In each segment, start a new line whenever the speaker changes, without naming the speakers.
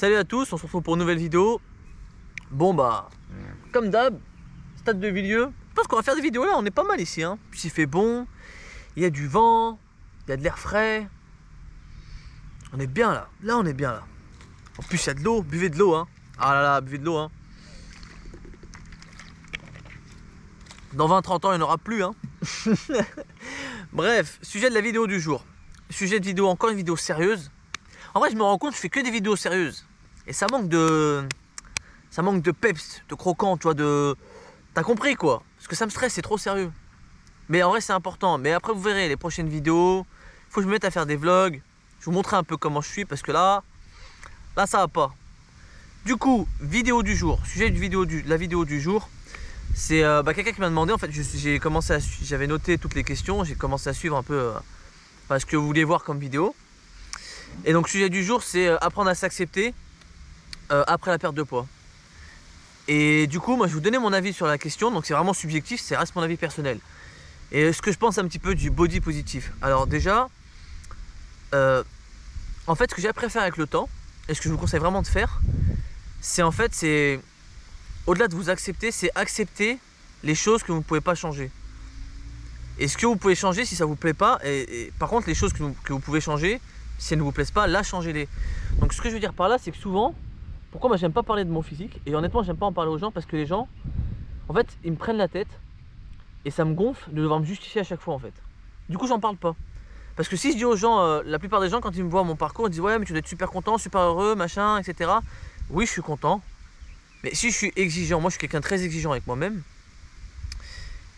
Salut à tous, on se retrouve pour une nouvelle vidéo. Bon bah, comme d'hab, stade de Villieu. Je pense qu'on va faire des vidéos là, on est pas mal ici. Puis il fait bon, il y a du vent, il y a de l'air frais. On est bien là, on est bien là. En plus il y a de l'eau, buvez de l'eau Ah là là, buvez de l'eau Dans 20-30 ans il n'y en aura plus Bref, sujet de la vidéo du jour. Sujet de vidéo, encore une vidéo sérieuse. En vrai je me rends compte que je fais que des vidéos sérieuses. Et ça manque de peps, de croquant, tu vois, de... T'as compris quoi? Parce que ça me stresse, c'est trop sérieux. Mais en vrai c'est important. Mais après vous verrez les prochaines vidéos. Il faut que je me mette à faire des vlogs. Je vais vous montrer un peu comment je suis parce que là ça va pas. Du coup, vidéo du jour. Sujet de la vidéo du jour. C'est quelqu'un qui m'a demandé, en fait, j'avais noté toutes les questions, j'ai commencé à suivre un peu ce que vous vouliez voir comme vidéo. Et donc, sujet du jour, c'est apprendre à s'accepter après la perte de poids. Et du coup, moi, je vais vous donner mon avis sur la question, donc c'est vraiment subjectif, ça reste mon avis personnel. Et ce que je pense un petit peu du body positif. Alors déjà, en fait, ce que j'ai appris à faire avec le temps, et ce que je vous conseille vraiment de faire, c'est au-delà de vous accepter, c'est accepter les choses que vous ne pouvez pas changer. Et ce que vous pouvez changer si ça ne vous plaît pas, et par contre les choses que vous pouvez changer, si elles ne vous plaisent pas, là changez-les. Donc ce que je veux dire par là, c'est que souvent, pourquoi moi j'aime pas parler de mon physique, et honnêtement j'aime pas en parler aux gens parce que les gens, en fait, ils me prennent la tête, et ça me gonfle de devoir me justifier à chaque fois en fait. Du coup j'en parle pas. Parce que si je dis aux gens, la plupart des gens quand ils me voient mon parcours, ils disent ouais mais tu dois être super content, super heureux, machin, etc. Oui je suis content. Mais si je suis exigeant, moi je suis quelqu'un de très exigeant avec moi-même.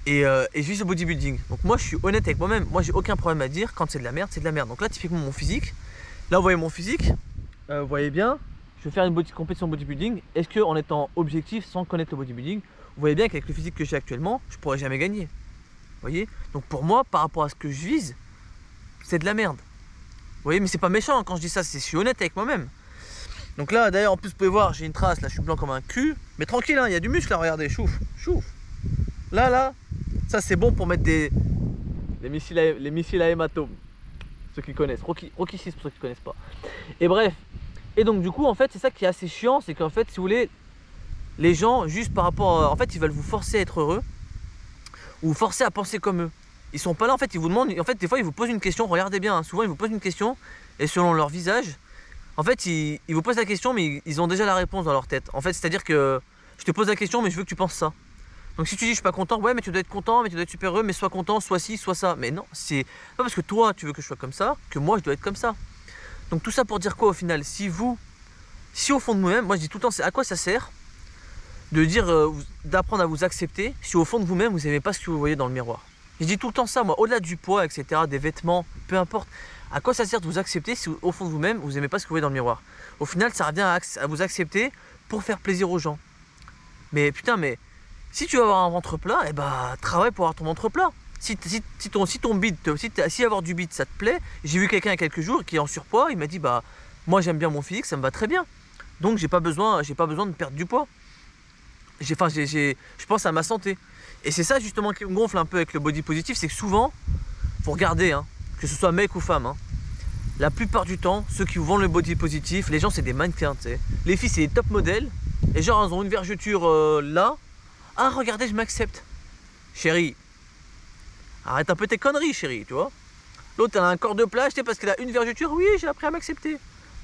Et je vis au bodybuilding. Donc moi je suis honnête avec moi-même. Moi j'ai aucun problème à dire quand c'est de la merde, c'est de la merde. Donc là typiquement mon physique. Là vous voyez mon physique. Vous voyez bien. Je vais faire une compétition bodybuilding. Est-ce que en étant objectif sans connaître le bodybuilding, vous voyez bien qu'avec le physique que j'ai actuellement, je pourrais jamais gagner. Vous voyez. Donc pour moi, par rapport à ce que je vise, c'est de la merde. Vous voyez, mais c'est pas méchant quand je dis ça, je suis honnête avec moi-même. Donc là d'ailleurs en plus vous pouvez voir j'ai une trace, là je suis blanc comme un cul. Mais tranquille il y a du muscle là, regardez, chouf. Là, ça c'est bon pour mettre les missiles à hématome. Ceux qui connaissent, Rocky 6 pour ceux qui connaissent pas. Et bref, et donc du coup en fait c'est ça qui est assez chiant, c'est qu'en fait si vous voulez, les gens juste par rapport en fait ils veulent vous forcer à être heureux. Ou vous forcer à penser comme eux. Ils sont pas là en fait, ils vous demandent, en fait des fois ils vous posent une question, regardez bien, souvent ils vous posent une question et selon leur visage, en fait, ils vous posent la question, mais ils ont déjà la réponse dans leur tête. En fait, c'est-à-dire que je te pose la question, mais je veux que tu penses ça. Donc si tu dis je suis pas content, ouais, mais tu dois être content, mais tu dois être super heureux, mais sois content, soit ci, soit ça. Mais non, c'est pas parce que toi tu veux que je sois comme ça, que moi je dois être comme ça. Donc tout ça pour dire quoi au final? Si au fond de vous-même, moi je dis tout le temps, c'est à quoi ça sert de dire, d'apprendre à vous accepter, si au fond de vous-même vous n'aimez pas ce que vous voyez dans le miroir. Je dis tout le temps ça, moi, au-delà du poids, etc., des vêtements, peu importe. À quoi ça sert de vous accepter si au fond de vous-même, vous n'aimez pas ce que vous voyez dans le miroir? Au final, ça revient à vous accepter pour faire plaisir aux gens. Mais putain, mais si tu veux avoir un ventre plat, eh bah travaille pour avoir ton ventre plat. Si avoir du bide ça te plaît, j'ai vu quelqu'un il y a quelques jours qui est en surpoids, il m'a dit bah moi j'aime bien mon physique, ça me va très bien. Donc j'ai pas besoin de perdre du poids. Je pense à ma santé. Et c'est ça justement qui me gonfle un peu avec le body positif, c'est que souvent, faut regarder, que ce soit mec ou femme, la plupart du temps, ceux qui vous vendent le body positif, les gens c'est des mannequins, tu sais. Les filles c'est des top modèles, et genre elles ont une vergeture là. Ah regardez, je m'accepte. Chérie, arrête un peu tes conneries chérie, tu vois. L'autre elle a un corps de plage, parce qu'elle a une vergeture, oui j'ai appris à m'accepter.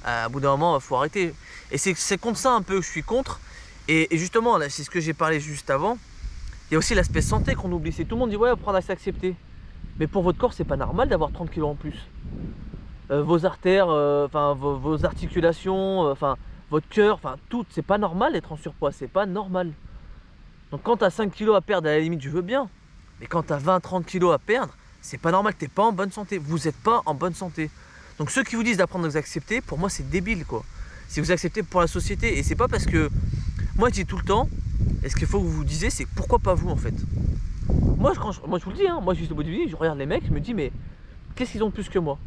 À bout d'un moment, il faut arrêter. Et c'est contre ça un peu que je suis contre. Et justement, là c'est ce que j'ai parlé juste avant. Il y a aussi l'aspect santé qu'on oublie. C'est tout le monde dit ouais, apprendre à s'accepter. Mais pour votre corps, c'est pas normal d'avoir 30 kg en plus. Vos artères, vos articulations, votre cœur, tout, c'est pas normal d'être en surpoids, c'est pas normal. Donc quand t'as 5 kg à perdre, à la limite, je veux bien. Mais quand t'as 20-30 kg à perdre, c'est pas normal, t'es pas en bonne santé. Vous êtes pas en bonne santé. Donc ceux qui vous disent d'apprendre à vous accepter, pour moi c'est débile quoi. Si vous acceptez pour la société, et c'est pas parce que, moi je dis tout le temps, et ce qu'il faut que vous vous disiez, c'est pourquoi pas vous en fait. Moi je vous le dis, moi je suis au bodybuilding, je regarde les mecs, je me dis mais qu'est-ce qu'ils ont de plus que moi?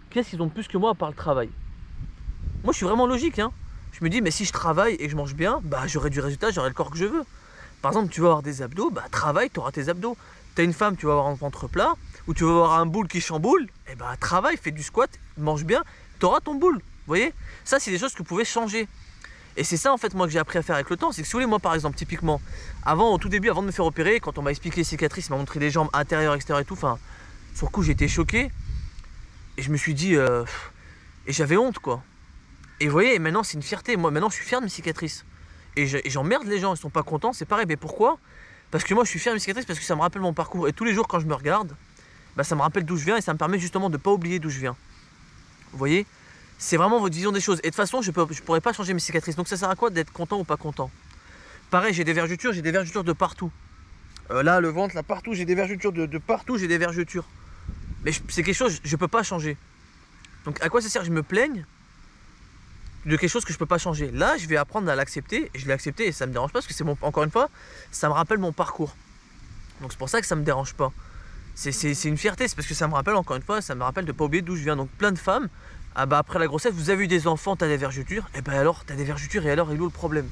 Qu'est-ce qu'ils ont de plus que moi à part le travail? Moi je suis vraiment logique, je me dis mais si je travaille et que je mange bien, bah j'aurai du résultat, j'aurai le corps que je veux. Par exemple tu veux avoir des abdos, bah travaille, tu auras tes abdos. T'as une femme, tu vas avoir un ventre plat, ou tu vas avoir un boule qui chamboule, et bah travaille, fais du squat, mange bien, tu auras ton boule. voyez? Ça, c'est des choses que vous pouvez changer. Et c'est ça en fait moi que j'ai appris à faire avec le temps. C'est que si vous voulez, moi par exemple, typiquement, avant, au tout début, avant de me faire opérer, quand on m'a expliqué les cicatrices, il m'a montré les jambes intérieures, extérieures et tout, enfin, sur le coup j'étais choqué. Et je me suis dit, et j'avais honte quoi. Et vous voyez, maintenant c'est une fierté. Moi maintenant je suis fier de mes cicatrices. Et j'emmerde les gens, ils sont pas contents, c'est pareil. Mais pourquoi? Parce que moi je suis fier de mes cicatrices, parce que ça me rappelle mon parcours. Et tous les jours quand je me regarde, bah, ça me rappelle d'où je viens et ça me permet justement de ne pas oublier d'où je viens. Vous voyez? C'est vraiment votre vision des choses. Et de toute façon, je pourrais pas changer mes cicatrices. Donc ça sert à quoi d'être content ou pas content? Pareil, j'ai des vergetures de partout. Là, le ventre, là, partout, j'ai des vergetures de partout, j'ai des vergetures. Mais c'est quelque chose, je peux pas changer. Donc à quoi ça sert que je me plaigne de quelque chose que je peux pas changer? Là, je vais apprendre à l'accepter. Et je l'ai accepté et ça me dérange pas parce que c'est encore une fois, ça me rappelle mon parcours. Donc c'est pour ça que ça me dérange pas. C'est une fierté, c'est parce que ça me rappelle encore une fois, ça me rappelle de pas oublier d'où je viens. Donc plein de femmes, ah bah après la grossesse, vous avez eu des enfants, t'as des vergetures, et ben alors t'as des vergetures et alors il est où le problème?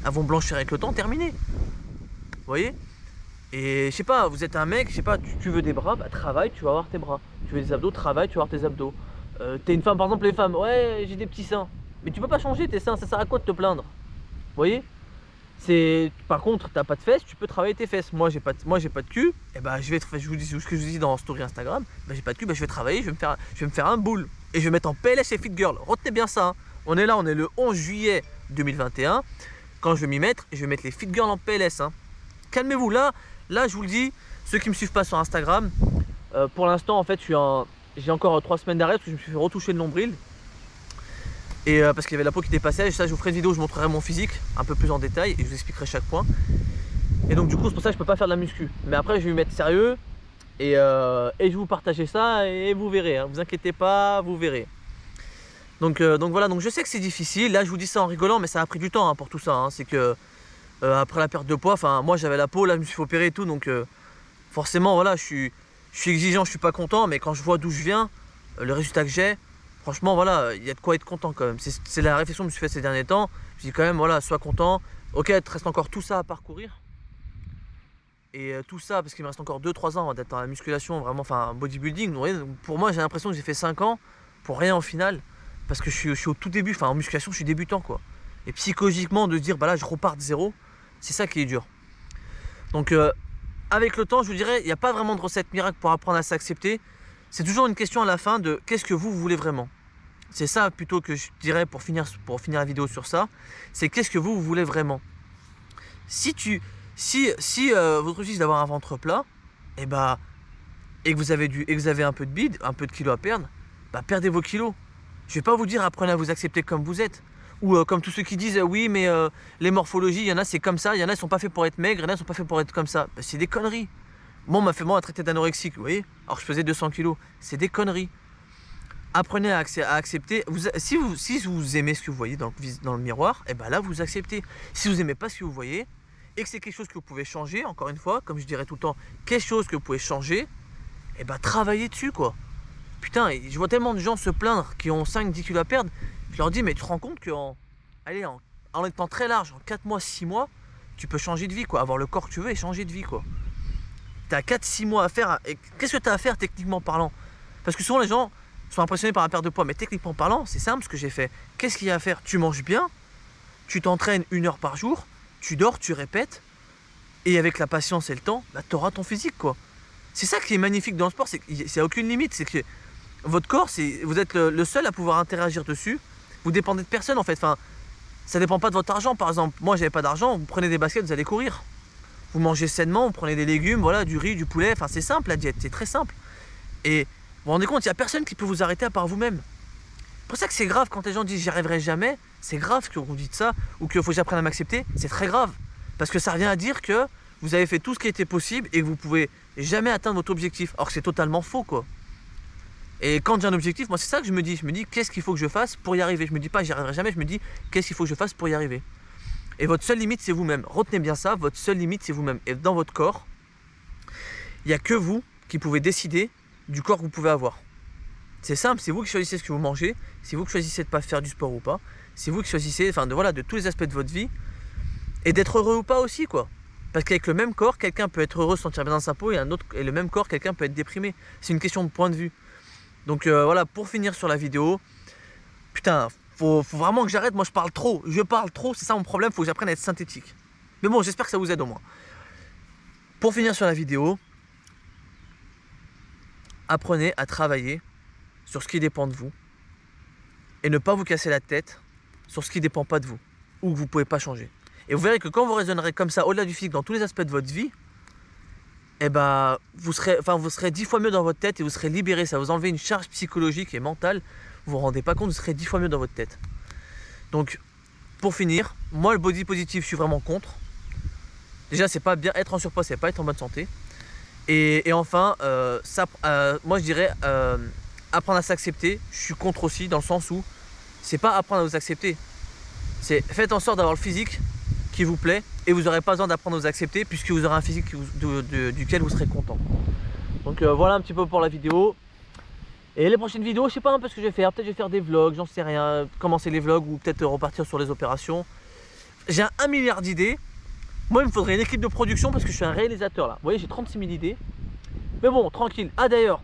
Elles vont blanchir avec le temps, terminé. Vous voyez? Et je sais pas, vous êtes un mec, je sais pas, tu veux des bras, bah travaille, tu vas avoir tes bras. Tu veux des abdos, travaille, tu vas avoir tes abdos. T'es une femme, par exemple les femmes, ouais j'ai des petits seins. Mais tu peux pas changer tes seins, ça sert à quoi de te plaindre? Vous voyez? Par contre, t'as pas de fesses, tu peux travailler tes fesses. Moi j'ai pas de cul, et bah je vous dis ce que je vous dis dans story Instagram, bah j'ai pas de cul, bah je vais travailler, je vais me faire un boule. Et je vais mettre en PLS et Fit Girl. Retenez bien ça, hein. On est là, on est le 11 juillet 2021. Quand je vais m'y mettre, je vais mettre les Fit Girls en PLS, hein. Calmez-vous, là je vous le dis, ceux qui me suivent pas sur Instagram, pour l'instant en fait j'ai encore 3 semaines d'arrêt parce que je me suis fait retoucher le nombril. Et parce qu'il y avait la peau qui dépassait, ça je vous ferai une vidéo où je montrerai mon physique un peu plus en détail et je vous expliquerai chaque point. Et donc du coup c'est pour ça que je peux pas faire de la muscu. Mais après je vais me mettre sérieux et je vais vous partager ça et vous verrez, hein. Vous inquiétez pas, vous verrez. Donc voilà, donc je sais que c'est difficile, là je vous dis ça en rigolant mais ça a pris du temps, hein, pour tout ça, hein. C'est que après la perte de poids, enfin moi j'avais la peau, là je me suis fait opérer et tout, donc forcément voilà, je suis exigeant, je suis pas content, mais quand je vois d'où je viens, le résultat que j'ai, franchement voilà, il y a de quoi être content quand même. C'est la réflexion que je me suis fait ces derniers temps. Je dis quand même voilà, sois content. Ok, il te reste encore tout ça à parcourir. Et tout ça, parce qu'il me reste encore 2-3 ans d'être dans la musculation, vraiment, enfin bodybuilding. Vous voyez, pour moi j'ai l'impression que j'ai fait 5 ans pour rien au final. Parce que je suis au tout début, enfin en musculation je suis débutant quoi. Et psychologiquement de se dire bah là je repars de zéro, c'est ça qui est dur. Donc avec le temps je vous dirais, il n'y a pas vraiment de recette miracle pour apprendre à s'accepter. C'est toujours une question à la fin de qu'est-ce que vous voulez vraiment. C'est ça plutôt que je dirais pour finir la vidéo sur ça. C'est qu'est-ce que vous voulez vraiment. Si votre objectif est d'avoir un ventre plat, et que vous avez un peu de bide, un peu de kilos à perdre, bah perdez vos kilos. Je vais pas vous dire apprenez à vous accepter comme vous êtes. Ou comme tous ceux qui disent oui mais les morphologies, il y en a c'est comme ça, il y en a ils sont pas faits pour être maigres, il y en a ils sont pas faits pour être comme ça. Bah, c'est des conneries. Moi on m'a fait traiter d'anorexique, vous voyez, alors que je faisais 200 kilos. C'est des conneries. Apprenez à accepter. Si vous aimez ce que vous voyez dans le miroir, et ben là vous acceptez. Si vous n'aimez pas ce que vous voyez et que c'est quelque chose que vous pouvez changer, encore une fois, comme je dirais tout le temps, quelque chose que vous pouvez changer, et ben travaillez dessus quoi. Putain, je vois tellement de gens se plaindre qui ont 5-10 kilos à perdre. Je leur dis mais tu te rends compte qu'en étant très large, en 4 mois, 6 mois, tu peux changer de vie quoi, avoir le corps que tu veux et changer de vie quoi. T'as 4-6 mois à faire, et qu'est-ce que tu as à faire techniquement parlant? Parce que souvent les gens sont impressionnés par la perte de poids, mais techniquement parlant, c'est simple ce que j'ai fait. Qu'est-ce qu'il y a à faire? Tu manges bien, tu t'entraînes 1 heure par jour, tu dors, tu répètes, et avec la patience et le temps, bah, tu auras ton physique quoi. C'est ça qui est magnifique dans le sport, c'est qu'il n'y a aucune limite, c'est que votre corps, vous êtes le seul à pouvoir interagir dessus, vous dépendez de personne en fait, enfin, ça dépend pas de votre argent par exemple. Moi j'avais pas d'argent, vous prenez des baskets, vous allez courir. Vous mangez sainement, vous prenez des légumes, voilà, du riz, du poulet, enfin c'est simple la diète, c'est très simple. Et vous vous rendez compte, il n'y a personne qui peut vous arrêter à part vous-même. C'est pour ça que c'est grave quand les gens disent j'y arriverai jamais, c'est grave que vous dites ça, ou qu'il faut que j'apprenne à m'accepter, c'est très grave. Parce que ça revient à dire que vous avez fait tout ce qui était possible et que vous pouvez jamais atteindre votre objectif. Or que c'est totalement faux quoi. Et quand j'ai un objectif, moi c'est ça que je me dis qu'est-ce qu'il faut que je fasse pour y arriver. Je me dis pas j'y arriverai jamais, je me dis qu'est-ce qu'il faut que je fasse pour y arriver. Et votre seule limite c'est vous-même. Retenez bien ça, votre seule limite c'est vous-même. Et dans votre corps, il n'y a que vous qui pouvez décider du corps que vous pouvez avoir. C'est simple, c'est vous qui choisissez ce que vous mangez, c'est vous qui choisissez de ne pas faire du sport ou pas, c'est vous qui choisissez de tous les aspects de votre vie et d'être heureux ou pas aussi quoi. Parce qu'avec le même corps, quelqu'un peut être heureux, se sentir bien dans sa peau et le même corps, quelqu'un peut être déprimé. C'est une question de point de vue. Donc voilà, pour finir sur la vidéo, Putain, faut vraiment que j'arrête. Moi, je parle trop. Je parle trop. C'est ça mon problème. Faut que j'apprenne à être synthétique. Mais bon, j'espère que ça vous aide au moins. Pour finir sur la vidéo, apprenez à travailler sur ce qui dépend de vous et ne pas vous casser la tête sur ce qui ne dépend pas de vous ou que vous ne pouvez pas changer. Et vous verrez que quand vous raisonnerez comme ça, au-delà du physique, dans tous les aspects de votre vie, eh ben, vous serez 10 fois mieux dans votre tête et vous serez libéré. Ça va vous enlever une charge psychologique et mentale. Vous vous rendez pas compte, vous serez 10 fois mieux dans votre tête. Donc, pour finir, moi, le body positif, je suis vraiment contre. Déjà, c'est pas bien être en surpoids, c'est pas être en bonne santé. Et enfin, moi, je dirais apprendre à s'accepter. Je suis contre aussi, dans le sens où c'est pas apprendre à vous accepter. C'est faites en sorte d'avoir le physique qui vous plaît et vous n'aurez pas besoin d'apprendre à vous accepter puisque vous aurez un physique duquel vous serez content. Donc voilà un petit peu pour la vidéo. Et les prochaines vidéos, je sais pas un peu ce que je vais faire. Peut-être je vais faire des vlogs, j'en sais rien. Commencer les vlogs ou peut-être repartir sur les opérations. J'ai un milliard d'idées. Moi, il me faudrait une équipe de production parce que je suis un réalisateur là. Vous voyez, j'ai 36 000 idées. Mais bon, tranquille. Ah d'ailleurs,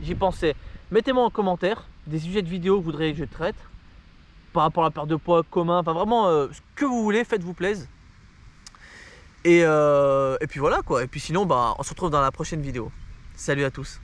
j'y pensais. Mettez-moi en commentaire des sujets de vidéos que vous voudriez que je traite. Par rapport à la perte de poids commun. Enfin vraiment, ce que vous voulez, faites-vous plaisir. Et puis voilà quoi. Et puis sinon, bah, on se retrouve dans la prochaine vidéo. Salut à tous.